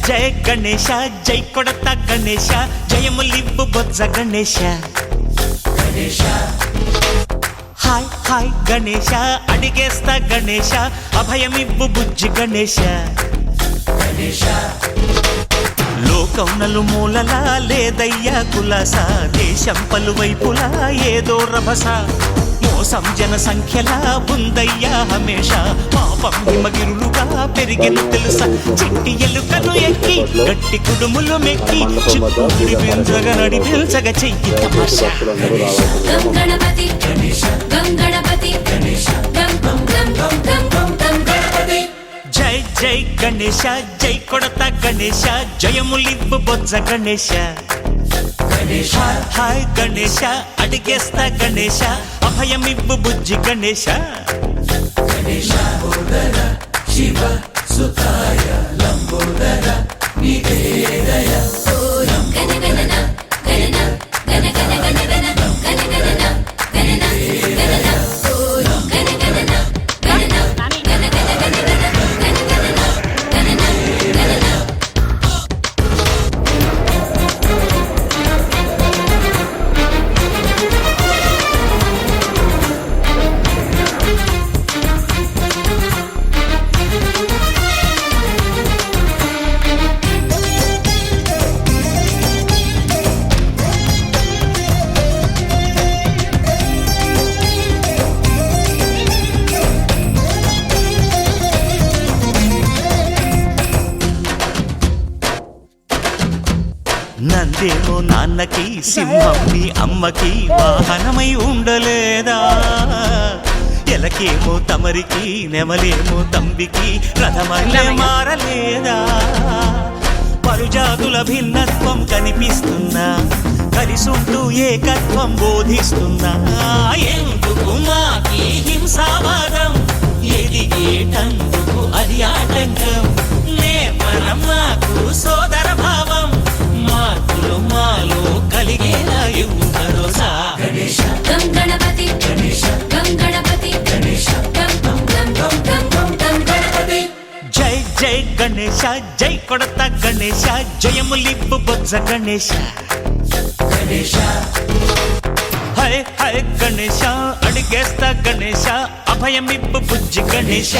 జయ గణేశ జై కొడత గణేశ జయములివ్వు బొజ్జ Ganesha hi hi Ganesha అడిగేస్తా Ganesha అభయమివ్వు బుజ్జి గణేశ లోకం నలుమూలలా లేదయ్యా కులాస దేశం పలువైపులా ఏదో రభస మోసం జన సంఖ్యలా ఉందయ్యా హమేష పాపం హిమగిరులుగా పెరిగిన తెలుసా చిట్టి ఎలుకలు ఎక్కి గట్టి కుడుములు మెక్కి చిక్కుడి పెంచగ నడి పెంచగ చెయ్యి తమాషా గణపతి గణపతి జై జై గణేశ జై కొడత గణేశ జయములివ్వు బొజ్జ గణేశ హాయ్ గణేశ అడిగేస్తా గణేశ అభయమివ్వు బుజ్జి గణేశ శివ సుతాయ లంబోదర నివేదయ నందేమో నాన్నకి సింహం మీ అమ్మకి వాహనమై ఉండలేదా ఎలకేమో తమరికి నెమలేమో తంబికి రథమల్లే మారలేదా పలుజాతుల భిన్నత్వం కనిపిస్తున్నా కలిసుంటూ ఏకత్వం బోధిస్తున్నా ఎందుకు మాకి హింసావాదం ఎదిగేటందుకు అది ఆటంకం నేపరం మాకు సోదర భావం మార్పులు మాలో కలిగేలా ఇవ్వు భరోసా గణపతి గణపతి జై జై గణేశ జై కొడత గణేశ జయములివ్వు బొజ్జ గణేశ హై హై గణేశ అడిగేస్తా గణేశ అభయమివ్వు బుజ్జి గణేశ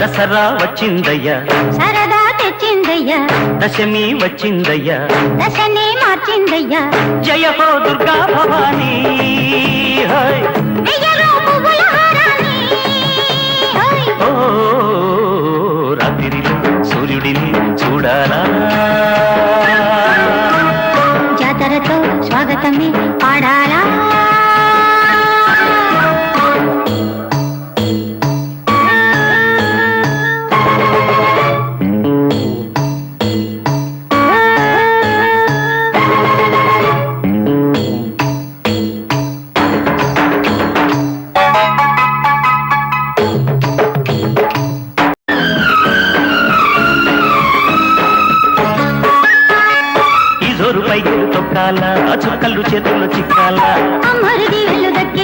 దసరా వచ్చిందయ్యా సరదా తెచ్చిందయ్యా దశమి వచ్చిందయ్యా దశనే మార్చిందయ్యా జయ హో దుర్గా భవానీ హై వెయ్యలో పువ్వుల హారాన్ని హోయ్ ఓ రాత్రిలో సూర్యుడిని చూడాలా జాతరతో స్వాగతమే పాడాలా తొక్కాల చుక్కలు చేతుల్లో చిక్కాల అమ్మరుది వెళ్ళు దక్కే